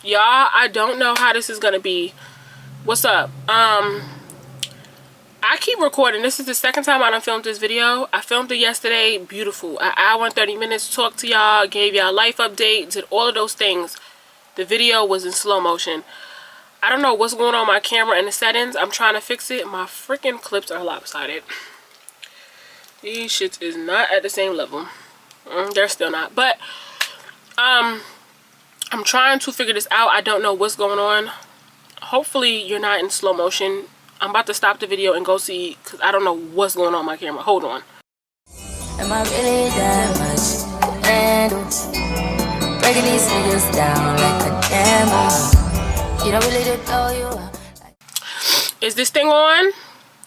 Y'all, I don't know how this is gonna be. What's up? I keep recording. This is the second time I done filmed this video. I filmed it yesterday. Beautiful. An hour and 30 minutes. Talked to y'all. Gave y'all life update. Did all of those things. The video was in slow motion. I don't know what's going on with my camera and the settings. I'm trying to fix it. My freaking clips are lopsided. These shits is not at the same level. They're still not. But, I'm trying to figure this out. I don't know what's going on. Hopefully you're not in slow motion. I'm about to stop the video and go see, because I don't know what's going on with my camera. Hold on. Am I really that much to handle? Breaking these niggas down like a hammer. You don't really know you. Is this thing on?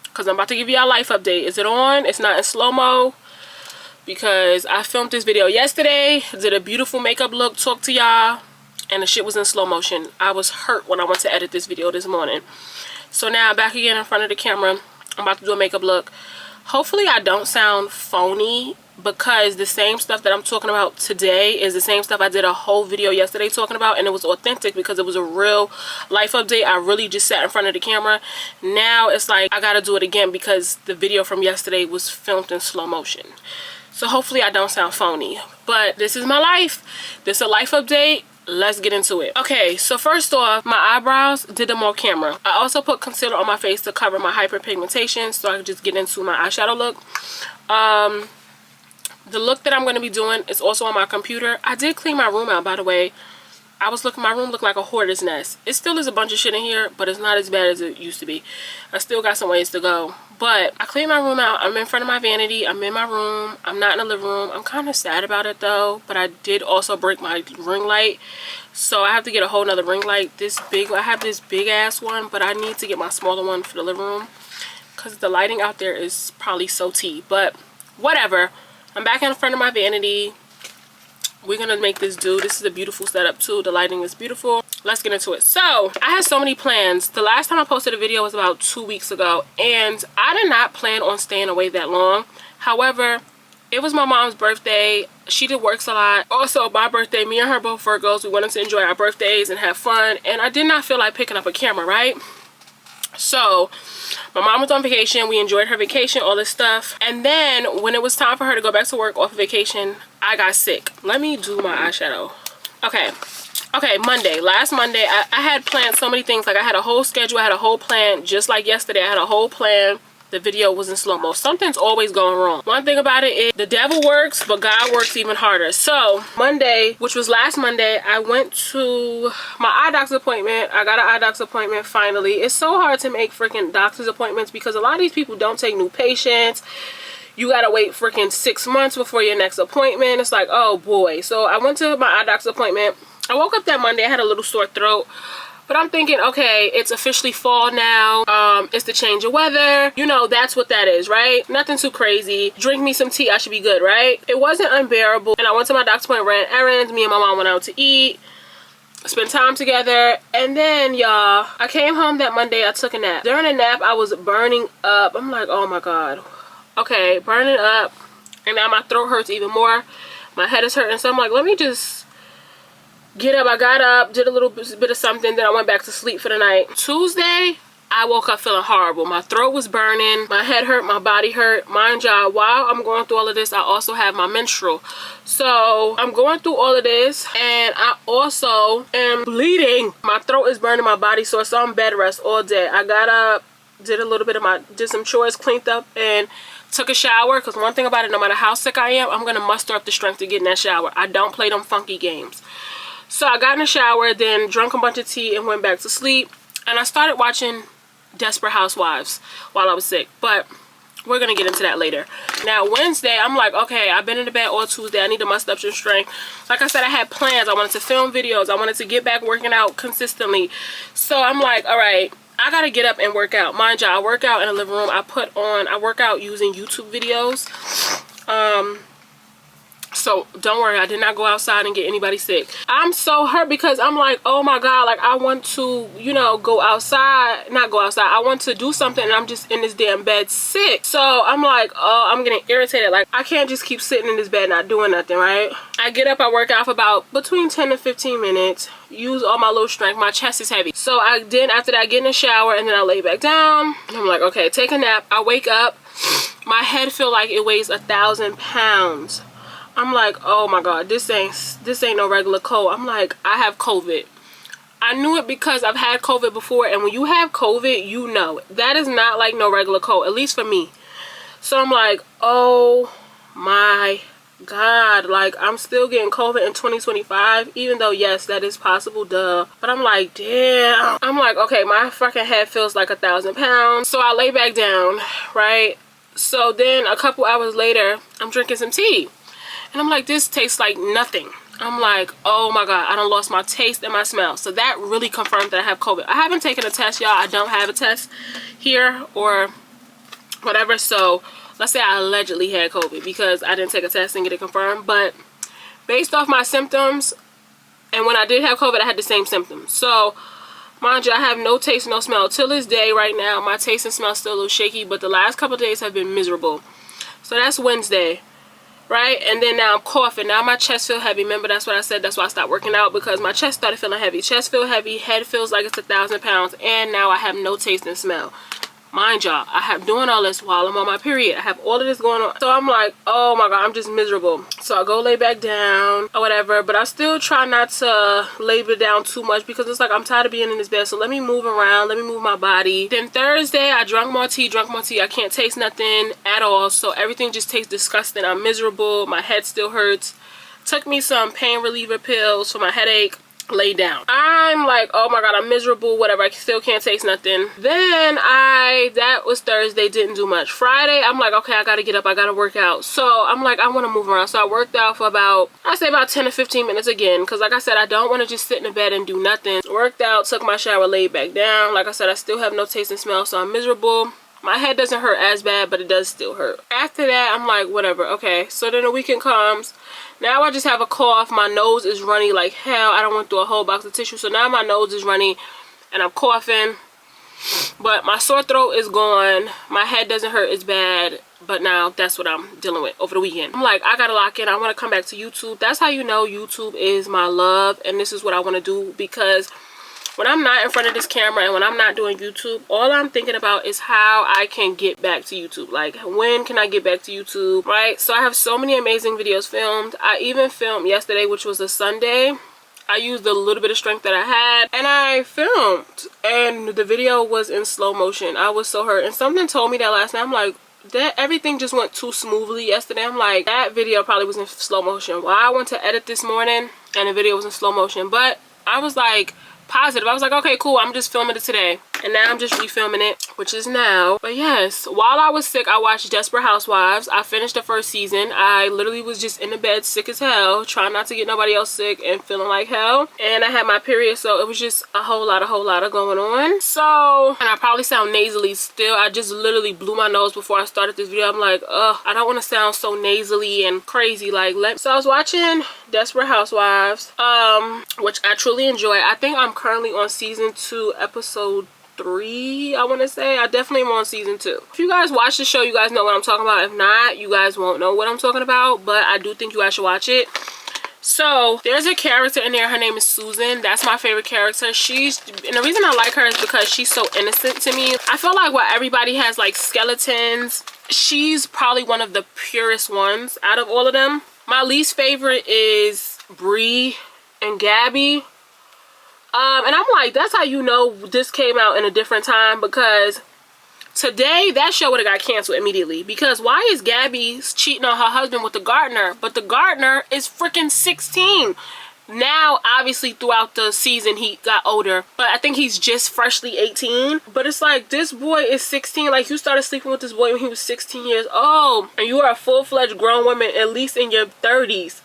Because I'm about to give y'all a life update. Is it on? It's not in slow-mo. Because I filmed this video yesterday. Did a beautiful makeup look. Talked to y'all. And the shit was in slow motion. I was hurt when I went to edit this video this morning. So now I'm back again in front of the camera. I'm about to do a makeup look. Hopefully I don't sound phony, because the same stuff that I'm talking about today is the same stuff I did a whole video yesterday talking about, and it was authentic because it was a real life update. I really just sat in front of the camera. Now it's like I gotta do it again because the video from yesterday was filmed in slow motion. So hopefully I don't sound phony. But this is my life. This is a life update. Let's get into it. Okay, so first off, my eyebrows, did them on camera. I also put concealer on my face to cover my hyperpigmentation so I can just get into my eyeshadow look. The look that I'm going to be doing is also on my computer. I did clean my room out, by the way. My room looked like a hoarder's nest. It still is a bunch of shit in here, but it's not as bad as it used to be. I still got some ways to go. But I cleaned my room out. I'm in front of my vanity. I'm in my room. I'm not in the living room. I'm kind of sad about it though. But I did also break my ring light. So I have to get a whole nother ring light. I have this big ass one, but I need to get my smaller one for the living room. Because the lighting out there is probably so tea. But whatever. I'm back in front of my vanity. We're gonna make this do. This is a beautiful setup too. The lighting is beautiful. Let's get into it. So I had so many plans. The last time I posted a video was about 2 weeks ago, and I did not plan on staying away that long. However, it was my mom's birthday. She did works a lot. Also, my birthday, me and her both Virgos. We wanted to enjoy our birthdays and have fun, and I did not feel like picking up a camera, right? So my mom was on vacation. We enjoyed her vacation, all this stuff. And then when it was time for her to go back to work off of vacation, I got sick. Let me do my eyeshadow. Okay, Monday. Last Monday, I had planned so many things. Like I had a whole schedule. I had a whole plan. Just like yesterday, I had a whole plan. The video was in slow-mo. Something's always going wrong. One thing about it is the devil works, but God works even harder. So Monday, which was last Monday, I went to my eye doctor's appointment. I got an eye doctor's appointment finally. It's so hard to make freaking doctor's appointments because a lot of these people don't take new patients. You gotta wait freaking 6 months before your next appointment. It's like, oh boy. So I went to my eye doctor's appointment. I woke up that Monday. I had a little sore throat. But I'm thinking, okay, it's officially fall now. It's the change of weather. You know, that's what that is, right? Nothing too crazy. Drink me some tea, I should be good, right? It wasn't unbearable. And I went to my doctor's appointment, ran errands. Me and my mom went out to eat, spent time together. And then, y'all, I came home that Monday. I took a nap. During the nap, I was burning up. I'm like, oh my God. Okay, burning up. And now my throat hurts even more. My head is hurting. So I'm like, let me just get up. I got up, did a little bit of something, then I went back to sleep for the night. Tuesday, I woke up feeling horrible. My throat was burning, my head hurt, my body hurt. Mind y'all, while I'm going through all of this, I also have my menstrual. So I'm going through all of this, and I also am bleeding. My throat is burning, my body sore, so I'm bed rest all day. I got up, did some chores, cleaned up, and took a shower. Because one thing about it, no matter how sick I am, I'm gonna muster up the strength to get in that shower. I don't play them funky games. So I got in the shower, then drank a bunch of tea and went back to sleep. And I started watching Desperate Housewives while I was sick. But we're going to get into that later. Now, Wednesday, I'm like, okay, I've been in the bed all Tuesday. I need to muster up some strength. Like I said, I had plans. I wanted to film videos. I wanted to get back working out consistently. So I'm like, all right, I got to get up and work out. Mind you, I work out in the living room. I work out using YouTube videos. So don't worry, I did not go outside and get anybody sick. I'm so hurt because I'm like, oh my God, like I want to, you know, go outside, not go outside. I want to do something and I'm just in this damn bed sick. So I'm like, oh, I'm getting irritated. Like I can't just keep sitting in this bed not doing nothing, right? I get up, I work out for about between 10 to 15 minutes, use all my little strength. My chest is heavy. So after that, I get in the shower and then I lay back down. And I'm like, okay, take a nap. I wake up, my head feel like it weighs 1,000 pounds. I'm like, oh my God, this ain't no regular cold. I'm like, I have COVID. I knew it because I've had COVID before, and when you have COVID, you know it. That is not like no regular cold, at least for me. So I'm like, oh my God, like I'm still getting COVID in 2025, even though yes, that is possible, duh. But I'm like, damn. I'm like, okay, my fucking head feels like 1,000 pounds. So I lay back down, right? So then a couple hours later, I'm drinking some tea. And I'm like, this tastes like nothing. I'm like, oh my God, I done lost my taste and my smell. So that really confirmed that I have COVID. I haven't taken a test, y'all. I don't have a test here or whatever. So let's say I allegedly had COVID because I didn't take a test and get it confirmed. But based off my symptoms, and when I did have COVID, I had the same symptoms. So mind you, I have no taste, no smell. Till this day right now, my taste and smell is still a little shaky. But the last couple of days have been miserable. So that's Wednesday. Right, and then now I'm coughing. Now my chest feel heavy. Remember, that's what I said. That's why I stopped working out, because my chest started feeling heavy. Chest feel heavy, head feels like it's 1,000 pounds, and now I have no taste and smell. Mind y'all, I have doing all this while I'm on my period. I have all of this going on. So I'm like, oh my God, I'm just miserable. So I go lay back down or whatever, but I still try not to lay it down too much because it's like I'm tired of being in this bed. So let me move around, let me move my body. Then Thursday, I drank more tea. I can't taste nothing at all. So everything just tastes disgusting. I'm miserable. My head still hurts. Took me some pain reliever pills for my headache. Lay down. I'm like, oh my God, I'm miserable, whatever. I still can't taste nothing. Then that was Thursday, didn't do much. Friday, I'm like, okay, I gotta get up, I gotta work out. So I'm like, I want to move around. So I worked out for about 10 to 15 minutes again, because like I said, I don't want to just sit in the bed and do nothing. Worked out, took my shower, laid back down. Like I said, I still have no taste and smell, so I'm miserable. My head doesn't hurt as bad, but it does still hurt. After that, I'm like, whatever, okay. So then the weekend comes. Now I just have a cough. My nose is runny like hell. I done went through a whole box of tissue. So now my nose is runny and I'm coughing. But my sore throat is gone. My head doesn't hurt as bad. But now that's what I'm dealing with over the weekend. I'm like, I gotta lock in. I want to come back to YouTube. That's how you know YouTube is my love. And this is what I want to do, because when I'm not in front of this camera and when I'm not doing YouTube, all I'm thinking about is how I can get back to YouTube. Like, when can I get back to YouTube, right? So I have so many amazing videos filmed. I even filmed yesterday, which was a Sunday. I used a little bit of strength that I had and I filmed, and the video was in slow motion. I was so hurt, and something told me that last night. I'm like, that everything just went too smoothly yesterday. I'm like, that video probably was in slow motion. Well, I went to edit this morning and the video was in slow motion, but I was like positive. I was like, okay, cool, I'm just filming it today. And now I'm just refilming it, which is now. But yes, while I was sick, I watched Desperate Housewives. I finished the first season. I literally was just in the bed sick as hell, trying not to get nobody else sick and feeling like hell. And I had my period, so it was just a whole lot of going on. So, and I probably sound nasally still. I just literally blew my nose before I started this video. I'm like, ugh, I don't want to sound so nasally and crazy. Like, so I was watching Desperate Housewives, which I truly enjoy. I think I'm currently on season 2, episode 3, I want to say. I definitely am on season 2. If you guys watch the show, you guys know what I'm talking about. If not, you guys won't know what I'm talking about, but I do think you guys should watch it. So there's a character in there. Her name is Susan. That's my favorite character. And the reason I like her is because she's so innocent to me. I feel like while everybody has like skeletons, she's probably one of the purest ones out of all of them. My least favorite is Bree and Gabby. And I'm like, that's how you know this came out in a different time, because today that show would have got canceled immediately. Because why is Gabby cheating on her husband with the gardener? But the gardener is freaking 16. Now, obviously, throughout the season, he got older. But I think he's just freshly 18. But it's like, this boy is 16. Like, you started sleeping with this boy when he was 16 years old. And you are a full-fledged grown woman, at least in your 30s.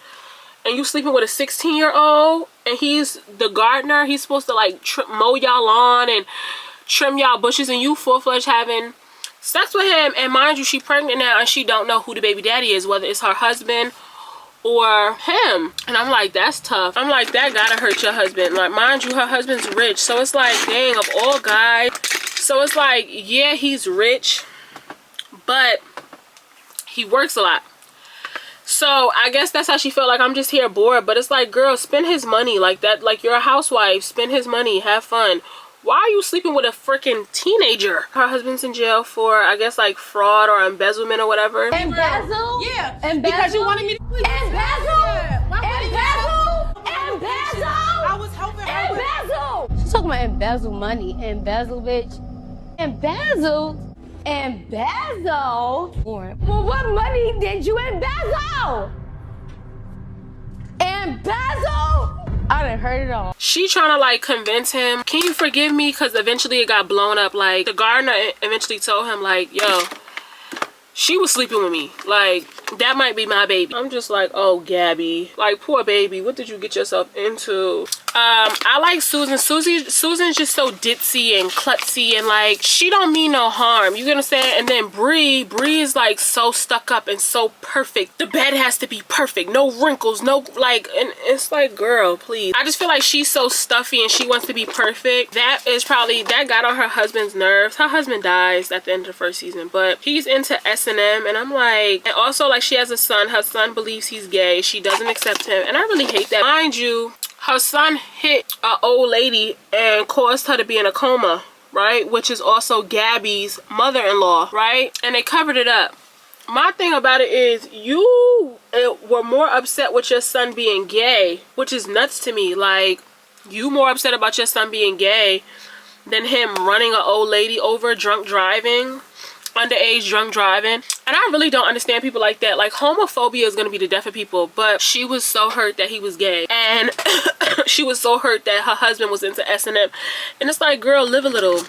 And you sleeping with a 16-year-old, and he's the gardener. He's supposed to like mow y'all lawn and trim y'all bushes, and you full-fledged having sex with him. And mind you, she pregnant now, and she don't know who the baby daddy is, whether it's her husband or him. And I'm like, that's tough. I'm like, that gotta hurt your husband. Like, mind you, her husband's rich. So it's like, dang, of all guys. So it's like, yeah, he's rich, but he works a lot. So I guess that's how she felt, like, I'm just here bored. But it's like, girl, spend his money like that. Like, you're a housewife. Spend his money. Have fun. Why are you sleeping with a freaking teenager? Her husband's in jail for, I guess, like, fraud or embezzlement or whatever. Embezzle? Yeah. Embezzle? Because you wanted me to... Embezzle? Yeah. Embezzle? I was helping her with... Embezzle? She's talking about embezzle money. Embezzle, bitch. Embezzle? Embezzle? Well, what money did you embezzle? Embezzle? I done heard it all. She trying to like convince him, can you forgive me? Because eventually it got blown up. Like, the gardener eventually told him, like, yo, she was sleeping with me. Like, that might be my baby. I'm just like, oh, Gabby. Like, poor baby. What did you get yourself into? I like Susan. Susan's just so ditzy and klutzy, and like, she don't mean no harm. You get what I'm saying? And then Bree is like so stuck up and so perfect. The bed has to be perfect. No wrinkles, no, like, and it's like, girl, please. I just feel like she's so stuffy and she wants to be perfect. That got on her husband's nerves. Her husband dies at the end of the first season, but he's into S&M, and I'm like, and also, like, she has a son. Her son believes he's gay. She doesn't accept him, and I really hate that. Mind you, her son hit an old lady and caused her to be in a coma, right? Which is also Gabby's mother-in-law, right? And they covered it up. My thing about it is, you were more upset with your son being gay, which is nuts to me. Like, you more upset about your son being gay than him running an old lady over drunk driving. Underage drunk driving. And I really don't understand people like that. Like, homophobia is gonna be the death of people, but she was so hurt that he was gay, and she was so hurt that her husband was into S&M. And it's like, girl, live a little.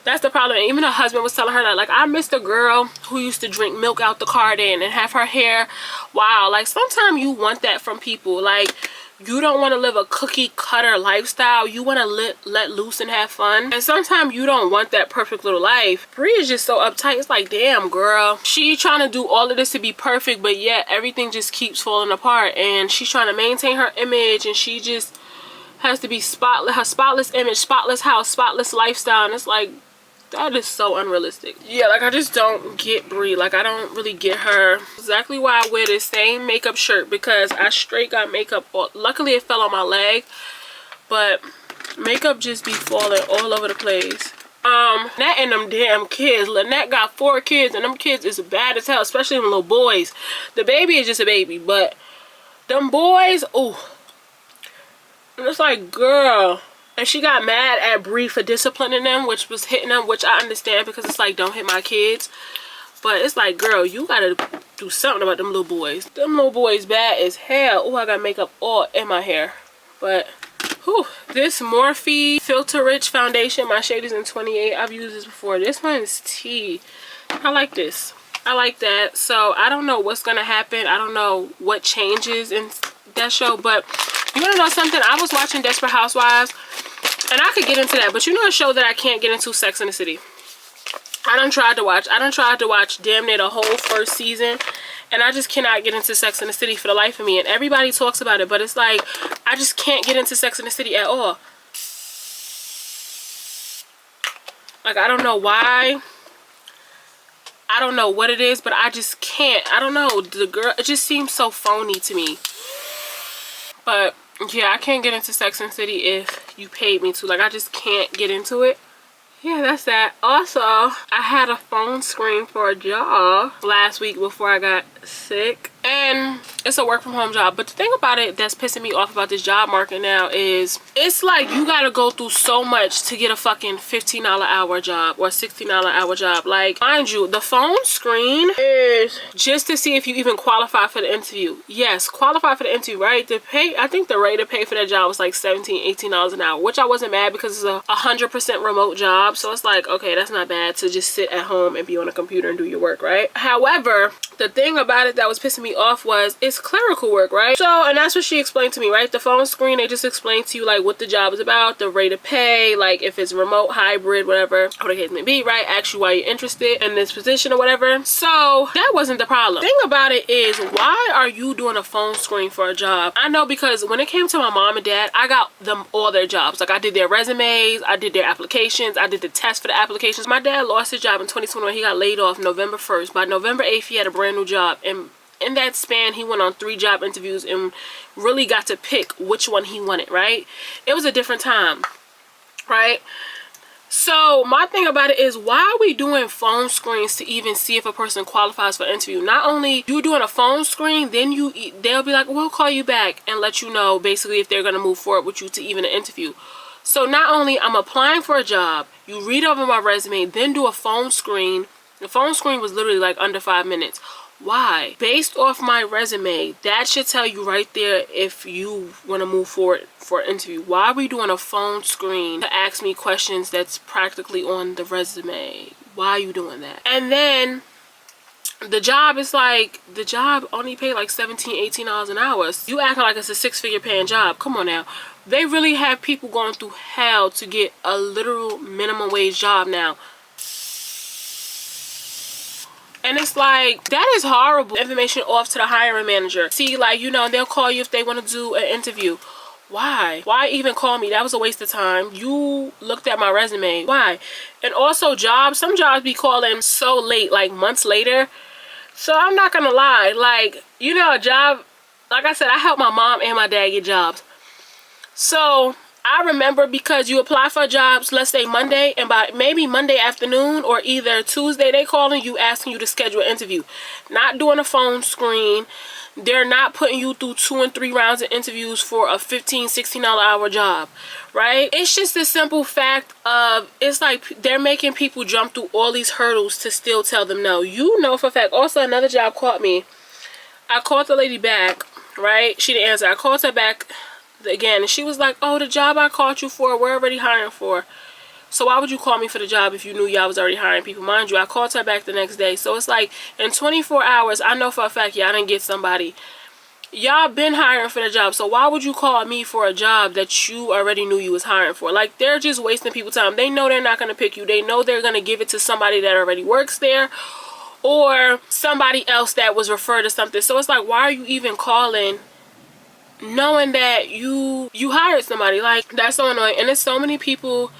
That's the problem. And even her husband was telling her that, like, I missed a girl who used to drink milk out the carton and have her hair wild. Like, sometimes you want that from people. Like, you don't want to live a cookie cutter lifestyle. You want to let loose and have fun. And sometimes you don't want that perfect little life. Bree is just so uptight. It's like, damn, girl. She trying to do all of this to be perfect, but yet everything just keeps falling apart. And she's trying to maintain her image, and she just has to be spotless. Her spotless image, spotless house, spotless lifestyle. And it's like, that is so unrealistic. Yeah, like, I just don't get Bree. Like, I don't really get her. Exactly why I wear this same makeup shirt, because I straight got makeup. Luckily, it fell on my leg, but makeup just be falling all over the place. Lynette and them damn kids. Lynette got 4 kids, and them kids is bad as hell, especially them little boys. The baby is just a baby, but them boys, ooh. And it's like, girl. And she got mad at Bree for disciplining them, which was hitting them, which I understand, because it's like, don't hit my kids. But it's like, girl, you gotta do something about them little boys. Them little boys bad as hell. Oh, I got makeup all in my hair. But, whew, this Morphe Filter Rich foundation, my shade is in 28. I've used this before. This one is tea. I like this. I like that. So, I don't know what's gonna happen. I don't know what changes in that show. But, you wanna know something? I was watching Desperate Housewives, and I could get into that, but you know a show that I can't get into? Sex and the City. I done tried to watch damn near the whole first season, and I just cannot get into Sex and the City for the life of me. And everybody talks about it, but it's like, I just can't get into Sex and the City at all. Like, I don't know why. I don't know what it is, but I just can't. I don't know. The girl, it just seems so phony to me. But yeah, I can't get into Sex and the City if you paid me to. Like, I just can't get into it. Yeah, that's that. Also, I had a phone screen for a job last week before I got sick, and it's a work from home job. But the thing about it that's pissing me off about this job market now is, it's like you gotta go through so much to get a fucking $15 an hour job or $16 an hour job. Like, mind you, the phone screen is just to see if you even qualify for the interview. Yes, qualify for the interview, right? The pay, I think the rate of pay for that job was like $17-18 an hour, which I wasn't mad, because it's a 100% remote job. So it's like, okay, that's not bad to just sit at home and be on a computer and do your work, right? However, the thing about it that was pissing me off was, it's clerical work, right? So, and that's what she explained to me, right? The phone screen, they just explained to you like what the job is about, the rate of pay, like if it's remote, hybrid, whatever, or the case may be, right? Ask you why you're interested in this position or whatever. So that wasn't the problem. The thing about it is, why are you doing a phone screen for a job? I know, because when it came to my mom and dad, I got them all their jobs. Like I did their resumes, I did their applications, I did the test for the applications. My dad lost his job in 2021. He got laid off November 1st. By November 8th, he had a brand new job, and in that span he went on 3 job interviews and really got to pick which one he wanted, right? It was a different time, right? So my thing about it is, why are we doing phone screens to even see if a person qualifies for interview? Not only you doing a phone screen, then they'll be like, we'll call you back and let you know basically if they're going to move forward with you to even an interview. So not only I'm applying for a job, you read over my resume, then do a phone screen. The phone screen was literally like under 5 minutes. Why? Based off my resume, that should tell you right there if you want to move forward for an interview. Why are we doing a phone screen to ask me questions that's practically on the resume? Why are you doing that? And then the job is like, the job only paid like $17-18 an hour. You acting like it's a 6-figure paying job. Come on now. They really have people going through hell to get a literal minimum wage job now. And it's like, that is horrible. Information off to the hiring manager. See, like, you know, they'll call you if they want to do an interview. Why? Why even call me? That was a waste of time. You looked at my resume. Why? And also jobs, some jobs be calling so late, like months later. So I'm not gonna lie, like, you know, a job, like I said, I helped my mom and my dad get jobs. So I remember, because you apply for jobs, let's say Monday, and by maybe Monday afternoon or either Tuesday, they calling you asking you to schedule an interview. Not doing a phone screen. They're not putting you through 2 and 3 rounds of interviews for a $15-16 hour job, right? It's just the simple fact of, it's like they're making people jump through all these hurdles to still tell them no. You know for a fact. Also, another job called me. I called the lady back, right? She didn't answer. I called her back again, and she was like, oh, the job I called you for, we're already hiring for. So why would you call me for the job if you knew y'all was already hiring people? Mind you, I called her back the next day. So it's like, in 24 hours, I know for a fact y'all didn't get somebody. Y'all been hiring for the job. So why would you call me for a job that you already knew you was hiring for? Like, they're just wasting people's time. They know they're not going to pick you. They know they're going to give it to somebody that already works there, or somebody else that was referred to something. So it's like, why are you even calling knowing that you hired somebody? Like, that's so annoying. And there's so many people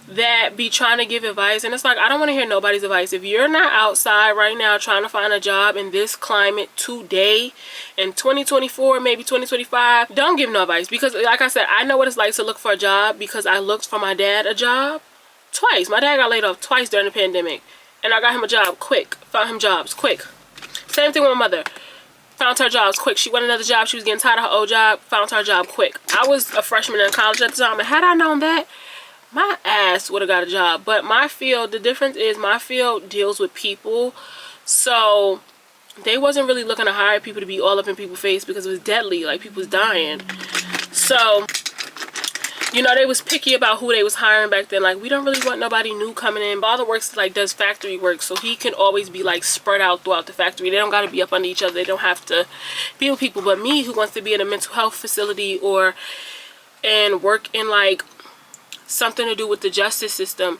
that be trying to give advice, and it's like, I don't want to hear nobody's advice. If you're not outside right now trying to find a job in this climate today in 2024, maybe 2025, don't give no advice. Because like I said, I know what it's like to look for a job, because I looked for my dad a job twice. My dad got laid off twice during the pandemic, and I got him a job quick. Found him jobs quick. Same thing with my mother. Found her jobs quick. She wanted another job. She was getting tired of her old job. Found her job quick. I was a freshman in college at the time, and had I known that, my ass would have got a job. But my field, the difference is my field deals with people, so they wasn't really looking to hire people to be all up in people's face, because it was deadly. Like, people was dying. So, you know, they was picky about who they was hiring back then. Like, we don't really want nobody new coming in. Father works, like, does factory work, so he can always be like spread out throughout the factory. They don't got to be up under each other. They don't have to be with people. But me, who wants to be in a mental health facility or and work in like something to do with the justice system,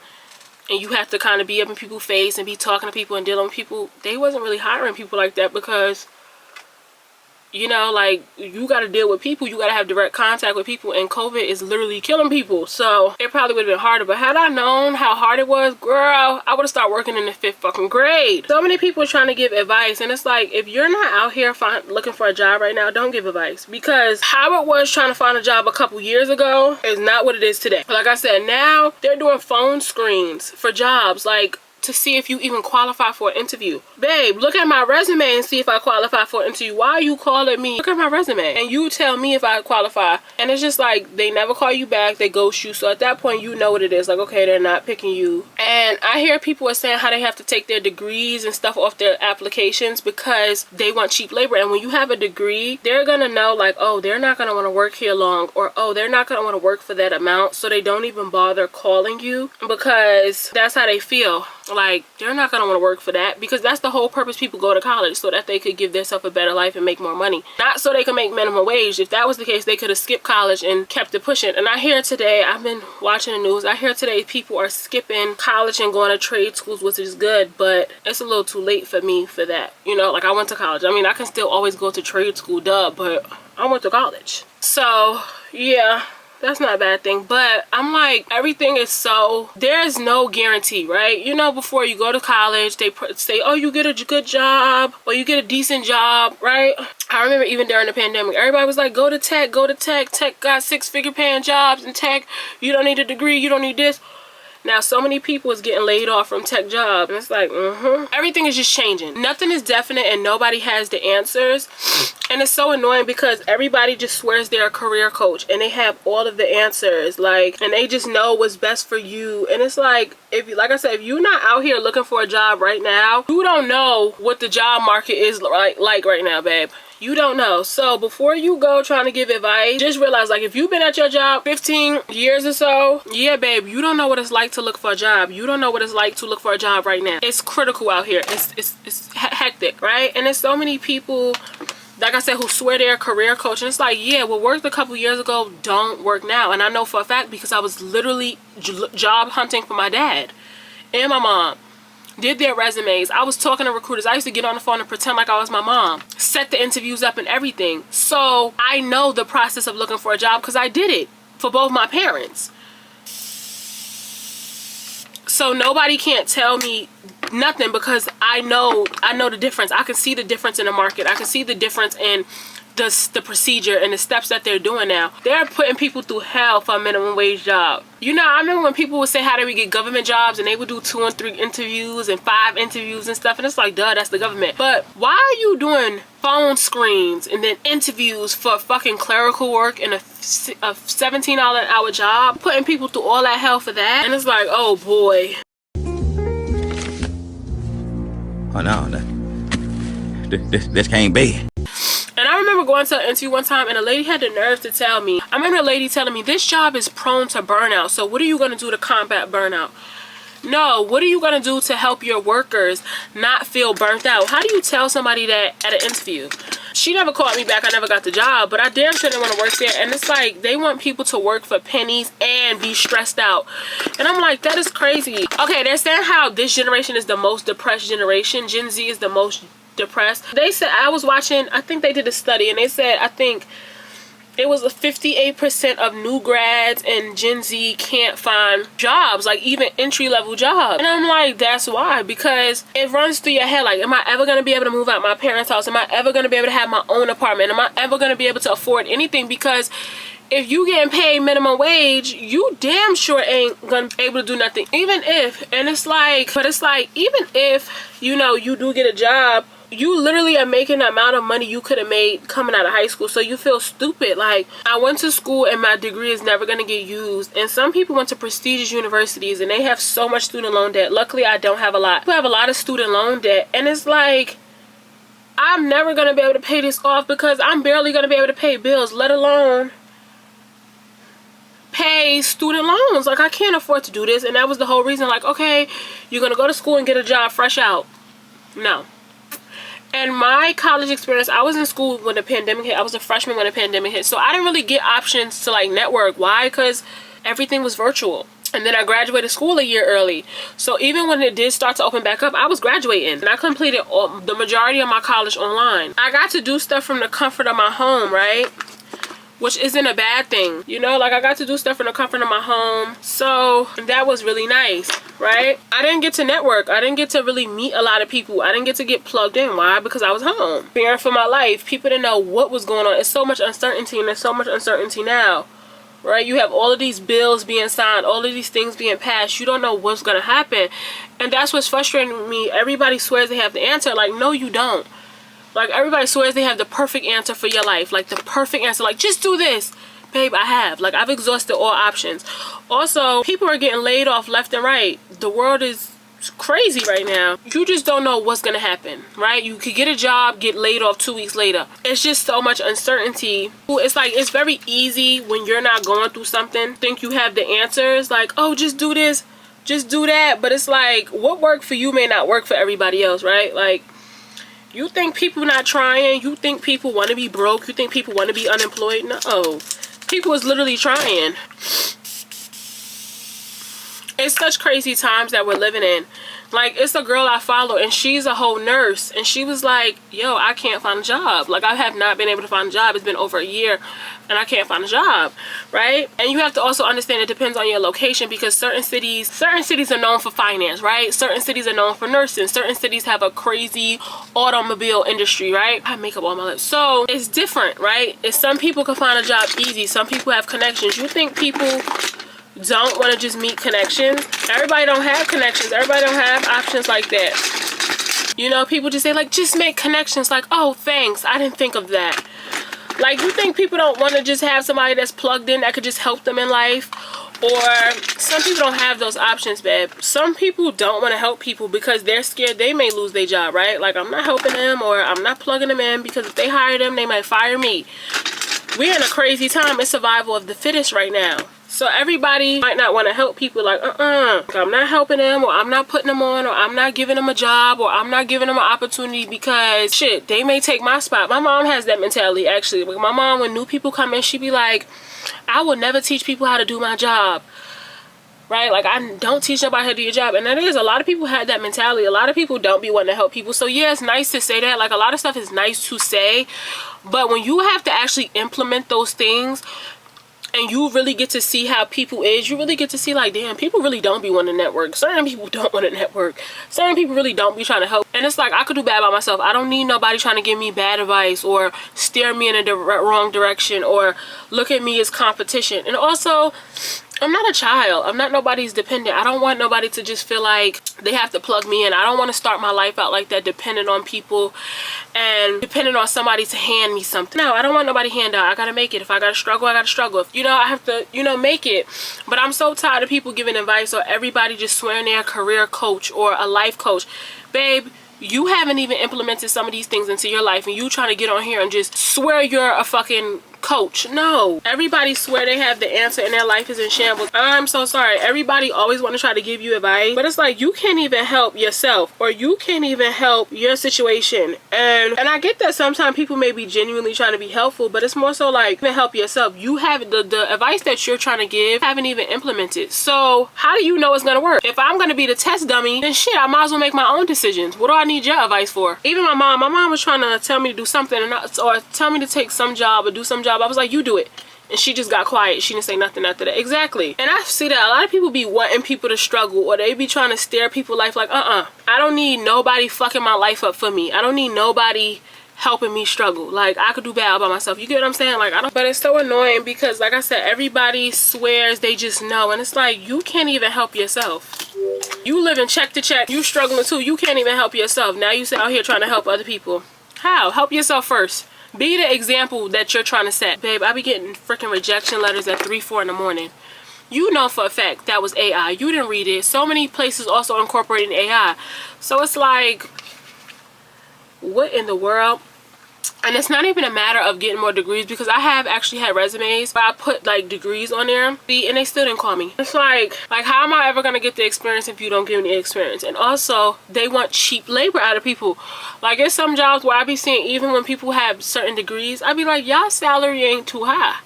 and you have to kind of be up in people's face and be talking to people and dealing with people, they wasn't really hiring people like that, because, you know, like, you got to deal with people, you got to have direct contact with people, and COVID is literally killing people. So it probably would have been harder. But had I known how hard it was, girl, I would have started working in the 5th fucking grade. So many people are trying to give advice, and it's like, if you're not out here looking for a job right now, don't give advice, because how it was trying to find a job a couple years ago is not what it is today. Like I said, now they're doing phone screens for jobs, like, to see if you even qualify for an interview. Babe, look at my resume and see if I qualify for an interview. Why are you calling me? Look at my resume and you tell me if I qualify. And it's just like, they never call you back, they ghost you. So at that point, you know what it is. Like, okay, they're not picking you. And I hear people are saying how they have to take their degrees and stuff off their applications because they want cheap labor. And when you have a degree, they're gonna know, like, oh, they're not gonna want to work here long, or oh, they're not gonna want to work for that amount, so they don't even bother calling you, because that's how they feel. Like, they're not gonna want to work for that, because that's the whole purpose people go to college, so that they could give themselves a better life and make more money, not so they can make minimum wage. If that was the case, they could have skipped college and kept it pushing. And I hear today, I've been watching the news, I hear today people are skipping college and going to trade schools, which is good, but it's a little too late for me for that. You know, like, I went to college. I mean, I can still always go to trade school, duh, but I went to college. So yeah, that's not a bad thing. But I'm like, everything is so, there's no guarantee, right? You know, before you go to college, they say, oh, you get a good job, or you get a decent job, right? I remember even during the pandemic, everybody was like, go to tech, go to tech. Tech got 6-figure paying jobs, and tech, you don't need a degree, you don't need this. Now, so many people is getting laid off from tech jobs, and it's like, everything is just changing. Nothing is definite, and nobody has the answers. And it's so annoying because everybody just swears they're a career coach, and they have all of the answers, like, and they just know what's best for you. And it's like, if you, like I said, if you're not out here looking for a job right now, you don't know what the job market is like right now, babe. You don't know. So before you go trying to give advice, just realize, like, if you've been at your job 15 years or so, yeah, babe, you don't know what it's like to look for a job. You don't know what it's like to look for a job right now. It's critical out here. It's hectic, right? And there's so many people, like I said, who swear they're a career coach, and it's like, yeah, what worked a couple years ago don't work now. And I know for a fact, because I was literally job hunting for my dad and my mom. Did their resumes. I was talking to recruiters. I used to get on the phone and pretend like I was my mom. Set the interviews up and everything. So I know the process of looking for a job, because I did it for both my parents. So nobody can't tell me nothing, because I know the difference. I can see the difference in the market. I can see the difference in the procedure and the steps that they're doing now. They're putting people through hell for a minimum wage job. You know, I remember when people would say, how do we get government jobs, and they would do 2 and 3 interviews and 5 interviews and stuff, and it's like, duh, that's the government. But why are you doing phone screens and then interviews for fucking clerical work and a $17 an hour job, putting people through all that hell for that? And it's like, oh boy. Oh no, this can't be. And I remember going to an interview one time, and a lady had the nerve to tell me, I remember a lady telling me, this job is prone to burnout, so what are you going to do to combat burnout? No, what are you going to do to help your workers not feel burnt out? How do you tell somebody that at an interview? She never called me back. I never got the job, but I damn sure didn't want to work there. And it's like, they want people to work for pennies and be stressed out. And I'm like, that is crazy. Okay, they're saying how this generation is the most depressed generation. Gen Z is the most depressed. They said, I was watching, I think they did a study, and they said, I think it was a 58% of new grads and Gen Z can't find jobs, like even entry-level jobs. And I'm like, that's why, because it runs through your head, like, am I ever going to be able to move out my parents' house? Am I ever going to be able to have my own apartment? Am I ever going to be able to afford anything? Because if you getting paid minimum wage, you damn sure ain't gonna be able to do nothing. Even if, and it's like, but it's like, even if, you know, you do get a job, you literally are making the amount of money you could have made coming out of high school. So you feel stupid. Like, I went to school and my degree is never going to get used. And some people went to prestigious universities and they have so much student loan debt. Luckily, I don't have a lot. People have a lot of student loan debt. And it's like, I'm never going to be able to pay this off, because I'm barely going to be able to pay bills, let alone pay student loans. Like, I can't afford to do this. And that was the whole reason, like, okay, you're going to go to school and get a job fresh out. No. And my college experience, I was in school when the pandemic hit. I was a freshman when the pandemic hit. So I didn't really get options to, like, network. Why? Because everything was virtual. And then I graduated school a year early. So even when it did start to open back up, I was graduating. And I completed the majority of my college online. I got to do stuff from the comfort of my home, right? Which isn't a bad thing, you know, like, I got to do stuff in the comfort of my home. So that was really nice, right? I didn't get to network. I didn't get to really meet a lot of people. I didn't get to get plugged in. Why? Because I was home fearing for my life. People didn't know what was going on. It's so much uncertainty, and there's so much uncertainty now, right? You have all of these bills being signed, all of these things being passed. You don't know what's gonna happen. And that's what's frustrating with me. Everybody swears they have the answer. Like, no, you don't. Like, everybody swears they have the perfect answer for your life. Like, the perfect answer. Like, just do this. Babe, I have. Like, I've exhausted all options. Also, people are getting laid off left and right. The world is crazy right now. You just don't know what's going to happen, right? You could get a job, get laid off 2 weeks later. It's just so much uncertainty. It's like, it's very easy when you're not going through something, think you have the answers. Like, oh, just do this. just do that. But it's like, what worked for you may not work for everybody else, right? Like, you think people not trying? You think people want to be broke? You think people want to be unemployed? No. People is literally trying. It's such crazy times that we're living in. Like, it's a girl I follow, and she's a whole nurse, and she was like, yo, I can't find a job. Like, I have not been able to find a job. It's been over a year, and I can't find a job, right? And you have to also understand it depends on your location, because certain cities are known for finance, right? Certain cities are known for nursing. Certain cities have a crazy automobile industry, right? I have makeup on my lips. So it's different, right? If some people can find a job easy, some people have connections. You think people don't want to just meet connections? Everybody don't have connections. Everybody don't have options like that. You know, people just say, like, just make connections. Like, oh, thanks, I didn't think of that. Like, you think people don't want to just have somebody that's plugged in that could just help them in life? Or some people don't have those options, babe. Some people don't want to help people because they're scared they may lose their job, right? Like, I'm not helping them, or I'm not plugging them in because if they hire them, they might fire me. We're in a crazy time. It's survival of the fittest right now. So everybody might not want to help people, like, I'm not helping them, or I'm not putting them on, or I'm not giving them a job, or I'm not giving them an opportunity because, shit, they may take my spot. My mom has that mentality, actually. Like, my mom, when new people come in, she be like, I will never teach people how to do my job. Right? Like, I don't teach nobody how to do your job. And that is, a lot of people have that mentality. A lot of people don't be wanting to help people. So yeah, it's nice to say that. Like, a lot of stuff is nice to say. But when you have to actually implement those things, and you really get to see how people is, you really get to see, like, damn, people really don't be wanting to network. Certain people don't want to network. Certain people really don't be trying to help. And it's like, I could do bad by myself. I don't need nobody trying to give me bad advice or steer me in a wrong direction or look at me as competition. And also, I'm not a child. I'm not nobody's dependent. I don't want nobody to just feel like they have to plug me in. I don't want to start my life out like that, dependent on people and dependent on somebody to hand me something. No, I don't want nobody handout. I gotta make it. If I gotta struggle, I gotta struggle. If, you know, I have to, you know, make it. But I'm so tired of people giving advice or everybody just swearing they're a career coach or a life coach. Babe, you haven't even implemented some of these things into your life, and you trying to get on here and just swear you're a fucking coach. No, everybody swear they have the answer and their life is in shambles. I'm so sorry. Everybody always want to try to give you advice, but it's like, you can't even help yourself, or you can't even help your situation. And I get that sometimes people may be genuinely trying to be helpful, but it's more so like, even help yourself. You have the advice that you're trying to give, haven't even implemented. So how do you know it's gonna work? If I'm gonna be the test dummy, then shit, I might as well make my own decisions. What do I need your advice for? Even my mom was trying to tell me to do something, or tell me to take some job or do some job. I was like, you do it. And she just got quiet. She didn't say nothing after that. Exactly. And I see that a lot of people be wanting people to struggle, or they be trying to stare people's life like, I don't need nobody fucking my life up for me. I don't need nobody helping me struggle. Like, I could do bad by myself. You get what I'm saying? Like, I don't. But it's so annoying because, like I said, everybody swears they just know, and it's like, you can't even help yourself. You living check to check. You struggling too. You can't even help yourself. Now you sit out here trying to help other people. How? Help yourself first. Be the example that you're trying to set. Babe, I be getting freaking rejection letters at 3, 4 in the morning. You know for a fact that was AI. You didn't read it. So many places also incorporating AI. So it's like, what in the world? And it's not even a matter of getting more degrees, because I have actually had resumes where I put like degrees on there, and they still didn't call me. It's like how am I ever gonna get the experience if you don't give me the experience? And also, they want cheap labor out of people. Like, there's some jobs where I be seeing, even when people have certain degrees, I be like, y'all salary ain't too high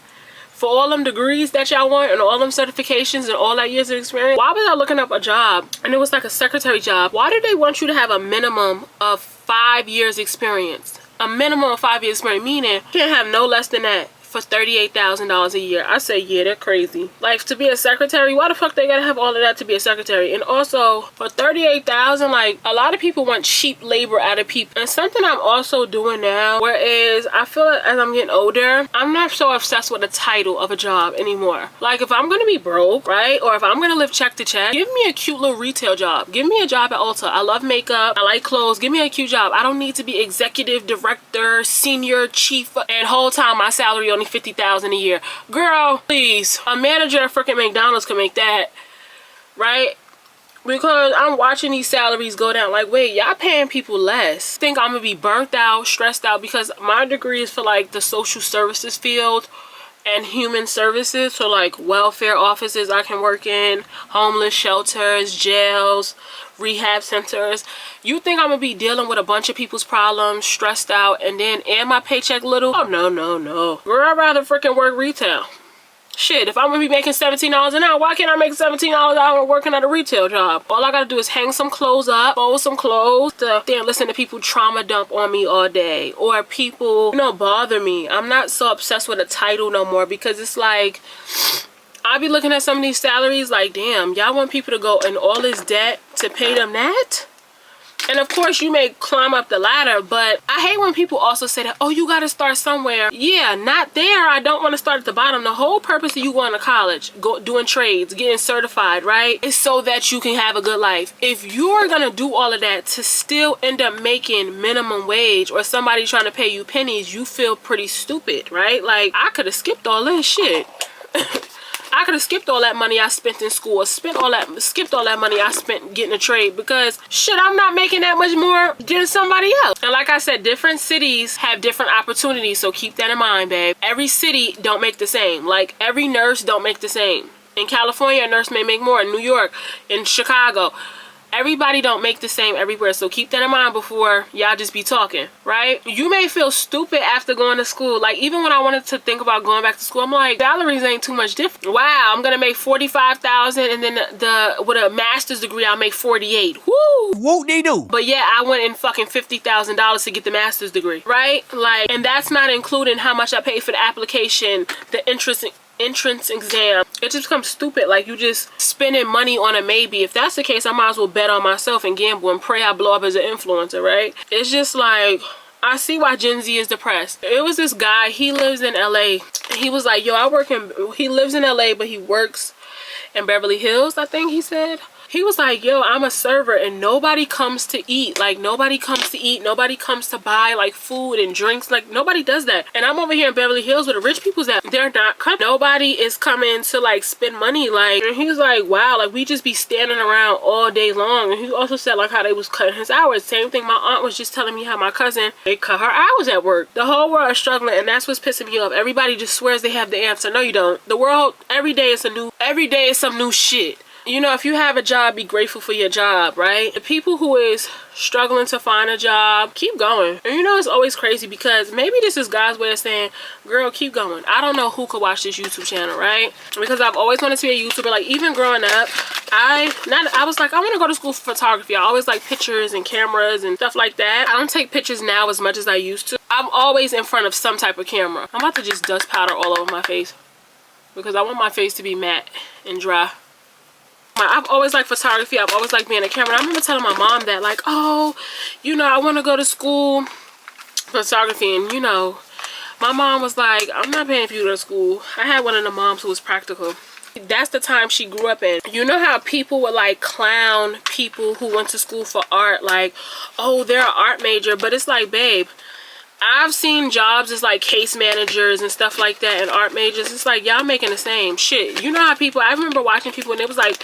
for all them degrees that y'all want and all them certifications and all that years of experience. Why was I looking up a job and it was like a secretary job? Why did they want you to have a minimum of 5 years experience? A minimum of 5 years experience, meaning you can't have no less than that for $38,000 a year. I say, yeah, they're crazy. Like, to be a secretary, why the fuck they gotta have all of that to be a secretary? And also, for $38,000, like, a lot of people want cheap labor out of people. And something I'm also doing now, whereas I feel like as I'm getting older, I'm not so obsessed with the title of a job anymore. Like, if I'm gonna be broke, right, or if I'm gonna live check to check, give me a cute little retail job. Give me a job at Ulta. I love makeup. I like clothes. Give me a cute job. I don't need to be executive director, senior, chief, and whole time my salary only $50,000 a year. Girl, please. A manager at freaking McDonald's can make that, right? Because I'm watching these salaries go down. Like, wait, y'all paying people less. Think I'm gonna be burnt out, stressed out, because my degree is for like the social services field, and human services, so like welfare offices I can work in, homeless shelters, jails, rehab centers. You think I'm gonna be dealing with a bunch of people's problems, stressed out, and my paycheck little? Oh no, no, no. Girl, I'd rather freaking work retail. Shit, if I'm gonna be making $17 an hour, why can't I make $17 an hour working at a retail job? All I gotta do is hang some clothes up, fold some clothes, then listen to people trauma dump on me all day. Or people, bother me. I'm not so obsessed with a title no more, because it's like, I be looking at some of these salaries like, damn, y'all want people to go in all this debt to pay them that? And of course you may climb up the ladder, but I hate when people also say that, oh, you gotta start somewhere. Yeah, not there. I don't want to start at the bottom. The whole purpose of you going to college, doing trades, getting certified, right, is so that you can have a good life. If you're gonna do all of that to still end up making minimum wage, or somebody trying to pay you pennies, you feel pretty stupid, right? Like, I could have skipped all this shit. I could have skipped all that money I spent in school, skipped all that money I spent getting a trade, because shit, I'm not making that much more than somebody else. And like I said, different cities have different opportunities, so keep that in mind, babe. Every city don't make the same. Like, every nurse don't make the same. In California, a nurse may make more. In New York, in Chicago, everybody don't make the same everywhere, so keep that in mind before y'all just be talking, right? You may feel stupid after going to school. Like, even when I wanted to think about going back to school, I'm like, salaries ain't too much different. Wow, I'm gonna make $45,000, and then with a master's degree I'll make $48,000. Woo! Whoop-de-doo. But yeah, I went in fucking $50,000 to get the master's degree, right? Like, and that's not including how much I paid for the application, the entrance exam. It just becomes stupid. Like, you just spending money on a maybe. If that's the case, I might as well bet on myself and gamble and pray I blow up as an influencer, right? It's just like, I see why Gen Z is depressed. It was this guy, he lives in LA. He was like, yo, he lives in LA, but he works in Beverly Hills, I think he said. He was like, yo, I'm a server and nobody comes to eat. Like, nobody comes to eat. Nobody comes to buy like food and drinks. Like, nobody does that. And I'm over here in Beverly Hills where the rich people's at. They're not coming. Nobody is coming to like spend money. Like, and he was like, wow, like we just be standing around all day long. And he also said like how they was cutting his hours. Same thing, my aunt was just telling me how my cousin, they cut her hours at work. The whole world is struggling, and that's what's pissing me off. Everybody just swears they have the answer. No, you don't. The world, every day is some new shit. You know, if you have a job, be grateful for your job, right? The people who is struggling to find a job, keep going. And you know, it's always crazy because maybe this is God's way of saying, girl, keep going. I don't know who could watch this YouTube channel, right? Because I've always wanted to be a YouTuber. Like, even growing up, I was like, I want to go to school for photography. I always like pictures and cameras and stuff like that. I don't take pictures now as much as I used to. I'm always in front of some type of camera. I'm about to just dust powder all over my face because I want my face to be matte and dry. I've always liked photography. I've always liked being a camera. I remember telling my mom that, like, oh, you know, I want to go to school for photography. And, you know, my mom was like, I'm not paying for you to go to school. I had one of the moms who was practical. That's the time she grew up in. You know how people would like clown people who went to school for art, like, oh, they're an art major. But it's like, babe, I've seen jobs as like case managers and stuff like that and art majors. It's like, y'all making the same shit. You know how people, I remember watching people and it was like,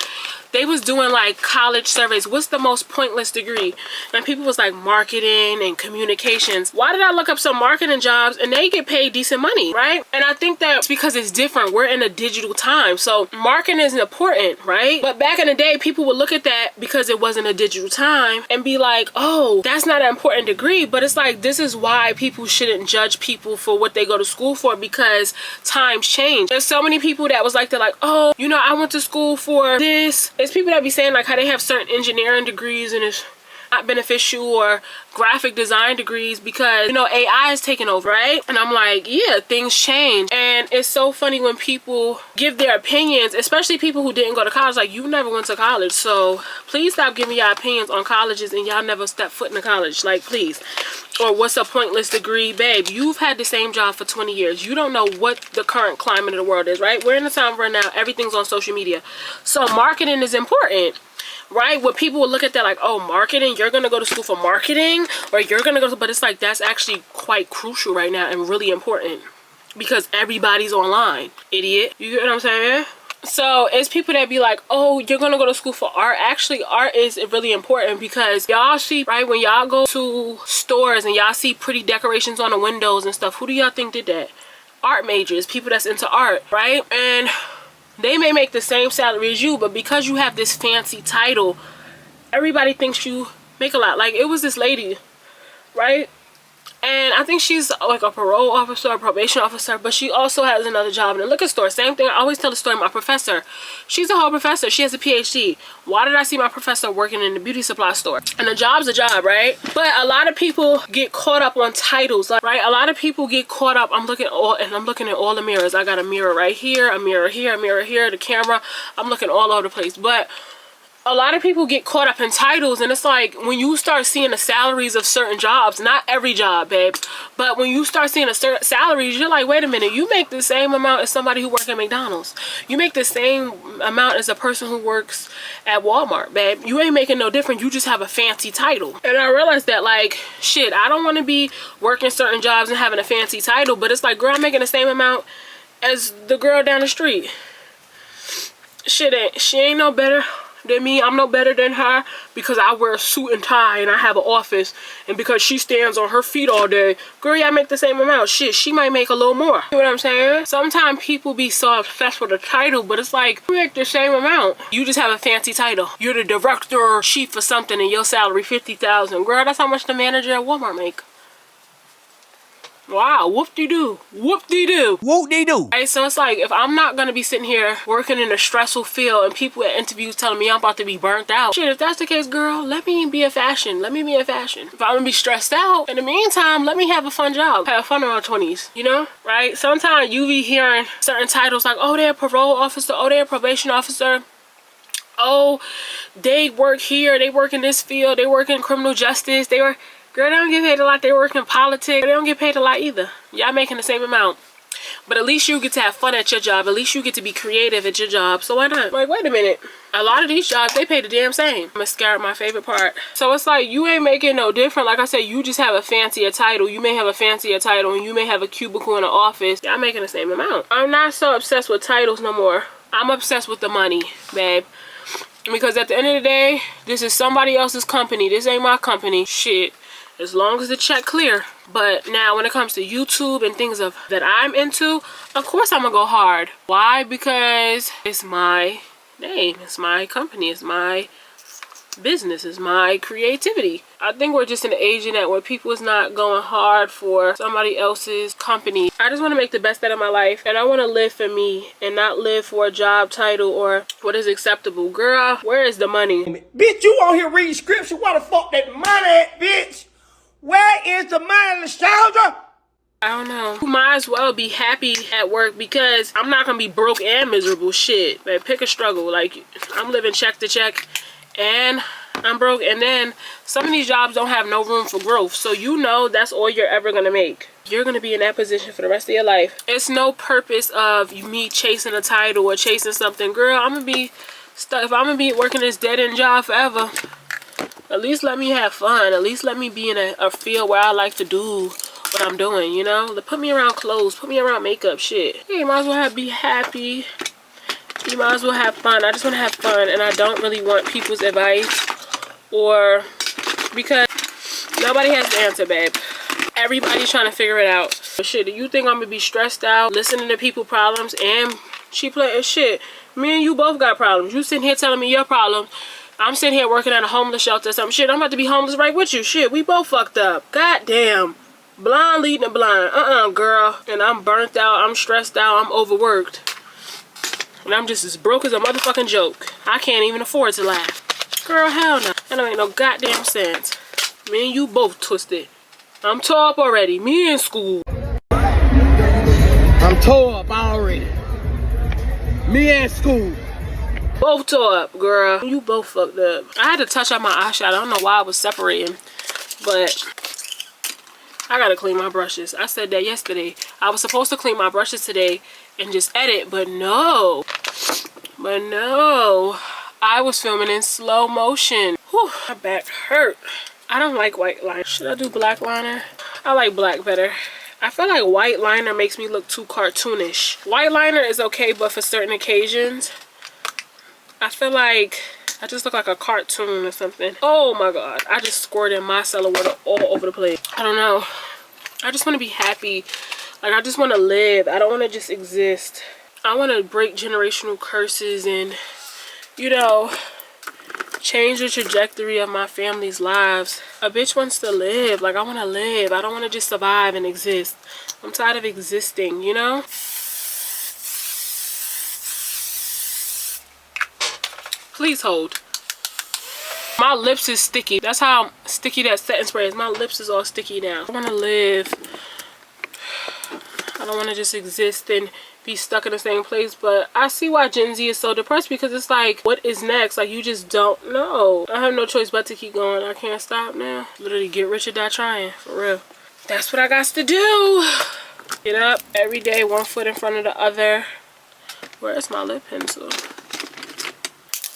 they was doing like college surveys. What's the most pointless degree? And people was like marketing and communications. Why did I look up some marketing jobs and they get paid decent money, right? And I think that's because it's different. We're in a digital time. So marketing is important, right? But back in the day, people would look at that because it wasn't a digital time and be like, oh, that's not an important degree. But it's like, this is why people shouldn't judge people for what they go to school for, because times change. There's so many people that was like, they're like, oh, you know, I went to school for this. It's people that be saying like how they have certain engineering degrees and it's not beneficial, or graphic design degrees because, you know, AI is taking over, right? And I'm like, yeah, things change. And it's so funny when people give their opinions, especially people who didn't go to college. Like, you never went to college, so please stop giving your opinions on colleges and y'all never stepped foot in a college, like, please. Or what's a pointless degree? Babe, you've had the same job for 20 years. You don't know what the current climate of the world is, right? We're in a time right now, everything's on social media. So marketing is important, right? Where people will look at that like, oh, marketing, you're gonna go to school for marketing, or you're gonna go to, but it's like, that's actually quite crucial right now and really important because everybody's online, idiot. You get what I'm saying? So it's people that be like, oh, you're gonna go to school for art. Actually, art is really important because y'all see, right, when y'all go to stores and y'all see pretty decorations on the windows and stuff, who do y'all think did that? art majors, people that's into art, right? And they may make the same salary as you, but because you have this fancy title, everybody thinks you make a lot. Like, it was this lady, right? And I think she's like a parole officer, a probation officer, but she also has another job in a liquor store. Same thing. I always tell the story of my professor. She's a whole professor. She has a PhD. Why did I see my professor working in the beauty supply store? And a job's a job, right? But a lot of people get caught up on titles, right? A lot of people get caught up. I'm looking at all the mirrors. I got a mirror right here, a mirror here, a mirror here, the camera. I'm looking all over the place. But a lot of people get caught up in titles, and it's like when you start seeing the salaries of certain jobs, not every job, babe, but when you start seeing the certain salaries, you're like, wait a minute, you make the same amount as somebody who works at McDonald's. You make the same amount as a person who works at Walmart, babe. You ain't making no difference. You just have a fancy title. And I realized that, like, shit, I don't want to be working certain jobs and having a fancy title, but it's like, girl, I'm making the same amount as the girl down the street. She ain't no better than me. I'm no better than her because I wear a suit and tie and I have an office, and because she stands on her feet all day. Girl, yeah, I make the same amount. Shit, she might make a little more. You know what I'm saying? Sometimes people be so obsessed with a title, but it's like, you make the same amount. You just have a fancy title. You're the director or chief or something and your salary $50,000. Girl, that's how much the manager at Walmart make. Wow, whoop-de-doo. Whoop-de-doo. Whoop-de-doo. Right, so it's like, if I'm not gonna be sitting here working in a stressful field and people at interviews telling me I'm about to be burnt out, shit, if that's the case, girl, let me be in fashion. Let me be in fashion. If I'm gonna be stressed out, in the meantime, let me have a fun job. Have fun in my 20s, you know? Right? Sometimes you be hearing certain titles like, oh, they're a parole officer, oh, they're a probation officer. Oh, they work here, they work in this field, they work in criminal justice, they work... Girl, they don't get paid a lot. They work in politics. They don't get paid a lot either. Y'all making the same amount. But at least you get to have fun at your job. At least you get to be creative at your job. So why not? Like, wait a minute. A lot of these jobs, they pay the damn same. Mascara, my favorite part. So it's like, you ain't making no different. Like I said, you just have a fancier title. You may have a fancier title and you may have a cubicle in an office. Y'all making the same amount. I'm not so obsessed with titles no more. I'm obsessed with the money, babe. Because at the end of the day, this is somebody else's company. This ain't my company. Shit. As long as the check clear. But now when it comes to YouTube and things that I'm into, of course I'm gonna go hard. Why? Because it's my name, it's my company, it's my business, it's my creativity. I think we're just in an age in that where people is not going hard for somebody else's company. I just want to make the best out of my life, and I want to live for me and not live for a job title or what is acceptable. Girl, where is the money? Bitch, you on here reading scripture? Where the fuck that money at, bitch? Where is the money, Lashondra? I don't know. You might as well be happy at work because I'm not gonna be broke and miserable. Shit, man, pick a struggle. Like, I'm living check to check and I'm broke, and then some of these jobs don't have no room for growth, so you know that's all you're ever gonna make. You're gonna be in that position for the rest of your life. It's no purpose of me chasing a title or chasing something. Girl, I'm gonna be stuck. If I'm gonna be working this dead-end job forever, at least let me have fun. At least let me be in a field where I like to do what I'm doing, you know? Put me around clothes, put me around makeup, shit. Hey, you might as well be happy. You might as well have fun. I just want to have fun, and I don't really want people's advice, or because nobody has the answer, babe. Everybody's trying to figure it out. But shit, do you think I'm gonna be stressed out listening to people's problems and she playing shit? Me and you both got problems. You sitting here telling me your problems. I'm sitting here working at a homeless shelter or something. Shit, I'm about to be homeless right with you. Shit, we both fucked up. God damn. Blind leading the blind. Girl. And I'm burnt out. I'm stressed out. I'm overworked. And I'm just as broke as a motherfucking joke. I can't even afford to laugh. Girl, hell no. That don't make no goddamn sense. Me and you both twisted. I'm tore up already. Me in school. I'm tore up already. Me in school. Both tore up, girl. You both fucked up. I had to touch up my eyeshadow. I don't know why I was separating, but I gotta clean my brushes. I said that yesterday. I was supposed to clean my brushes today and just edit, but no. I was filming in slow motion. Whew, my back hurt. I don't like white liner. Should I do black liner? I like black better. I feel like white liner makes me look too cartoonish. White liner is okay, but for certain occasions, I feel like I just look like a cartoon or something. Oh my god, I just squirted micellar water all over the place. I don't know. I just want to be happy. Like, I just want to live. I don't want to just exist. I want to break generational curses and, you know, change the trajectory of my family's lives. A bitch wants to live. Like, I want to live. I don't want to just survive and exist. I'm tired of existing, you know? Please hold. My lips is sticky. That's how sticky that setting spray is. My lips is all sticky now. I want to live. I don't want to just exist and be stuck in the same place. But I see why Gen Z is so depressed, because it's like, what is next? Like, you just don't know. I have no choice but to keep going. I can't stop now. Literally get rich or die trying, for real. That's what I got to do. Get up every day, one foot in front of the other. Where's my lip pencil?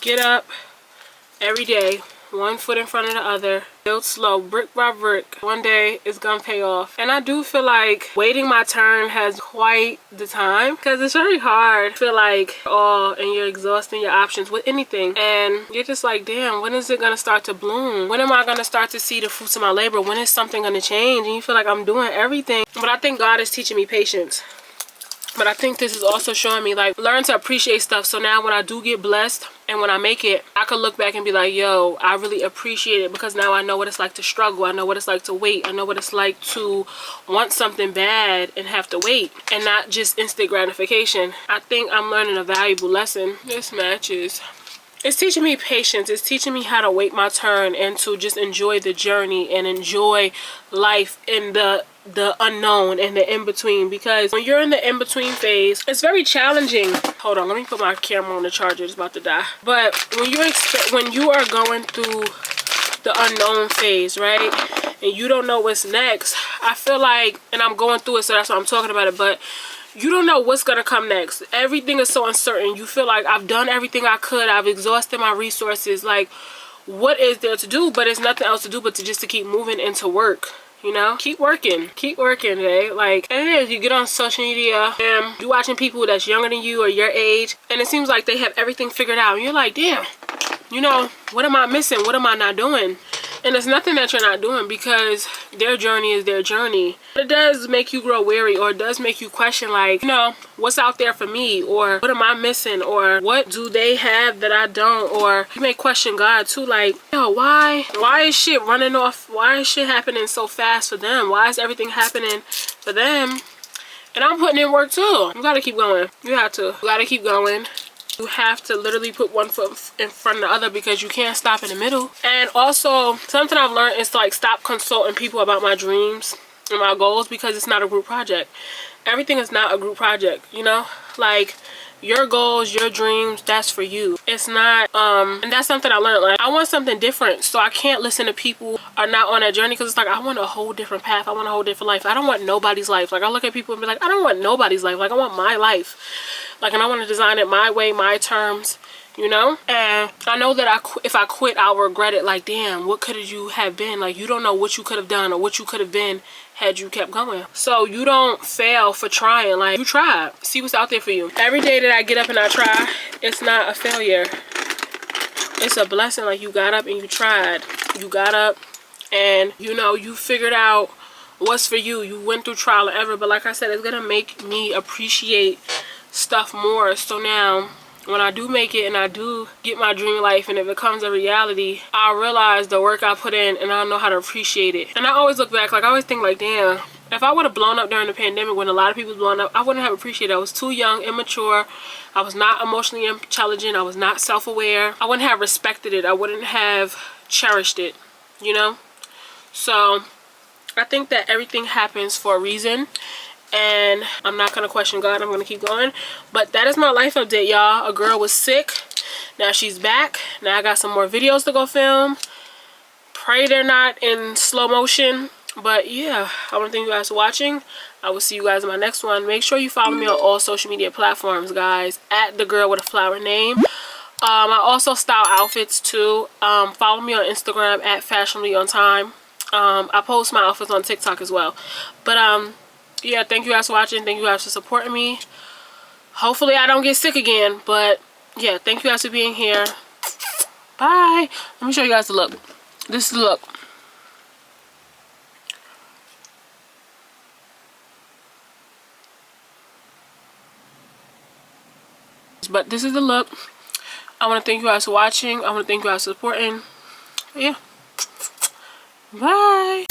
Get up every day, one foot in front of the other. Build slow, brick by brick. One day it's gonna pay off. And I do feel like waiting my turn has quite the time, because it's very hard. I feel like and you're exhausting your options with anything, and you're just like, damn, when is it gonna start to bloom? When am I gonna start to see the fruits of my labor? When is something gonna change? And you feel like I'm doing everything. But I think God is teaching me patience. But I think this is also showing me, like, learn to appreciate stuff. So now when I do get blessed and when I make it, I can look back and be like, yo, I really appreciate it, because now I know what it's like to struggle. I know what it's like to wait. I know what it's like to want something bad and have to wait, and not just instant gratification. I think I'm learning a valuable lesson. This matches. It's teaching me patience. It's teaching me how to wait my turn and to just enjoy the journey and enjoy life in the unknown and the in-between. Because when you're in the in-between phase, it's very challenging. Hold on, let me put my camera on the charger. It's about to die. But when you are going through the unknown phase, right, and you don't know what's next, I feel like, and I'm going through it, so that's why I'm talking about it, but you don't know what's gonna come next. Everything is so uncertain. You feel like, I've done everything I could, I've exhausted my resources, like, what is there to do? But there's nothing else to do but to keep moving into work. You know, keep working, eh? Like, and it is, you get on social media and you're watching people that's younger than you or your age, and it seems like they have everything figured out, and you're like, damn, you know, what am I missing? What am I not doing? And it's nothing that you're not doing, because their journey is their journey. But it does make you grow weary, or it does make you question, like, you know, what's out there for me, or what am I missing, or what do they have that I don't? Or you may question God too, like, yo, why is shit running off? Why is shit happening so fast for them? Why is everything happening for them? And I'm putting in work too. You gotta keep going. You have to. You gotta keep going. You have to literally put one foot in front of the other, because you can't stop in the middle. And also, something I've learned is to, like, stop consulting people about my dreams and my goals, because it's not a group project. Everything is not a group project, you know? Like, your goals, your dreams, that's for you. It's not, and that's something I learned. Like, I want something different, so I can't listen to people who are not on that journey, because it's like, I want a whole different path. I want a whole different life. I don't want nobody's life. Like, I look at people and be like, I don't want nobody's life. Like, I want my life. Like, and I want to design it my way, my terms, you know? And I know that if I quit, I'll regret it. Like, damn, what could you have been? Like, you don't know what you could have done or what you could have been had you kept going. So you don't fail for trying. Like, you tried. See what's out there for you. Every day that I get up and I try, it's not a failure. It's a blessing. Like, you got up and you tried. You got up and, you know, you figured out what's for you. You went through trial and error. But like I said, it's gonna make me appreciate stuff more. So now when I do make it and I do get my dream life and it becomes a reality, I realize the work I put in, and I know how to appreciate it. And I always look back, like, I always think, like, damn, if I would have blown up during the pandemic when a lot of people was blown up, I wouldn't have appreciated it. I was too young, immature. I was not emotionally intelligent. I was not self-aware. I wouldn't have respected it. I wouldn't have cherished it, you know? So I think that everything happens for a reason. And I'm not gonna question God. I'm gonna keep going. But that is my life update, y'all. A girl was sick, now she's back. Now I got some more videos to go film. Pray they're not in slow motion. But yeah, I want to thank you guys for watching. I will see you guys in my next one. Make sure you follow me on all social media platforms, guys, at the girl with a flower name. I also style outfits too. Follow me on Instagram at fashionably on time. I post my outfits on TikTok as well. But yeah, thank you guys for watching. Thank you guys for supporting me. Hopefully I don't get sick again. But yeah, thank you guys for being here. Bye. Let me show you guys the look. This is the look. but this is the look. I want to thank you guys for watching. I want to thank you guys for supporting. Yeah. Bye.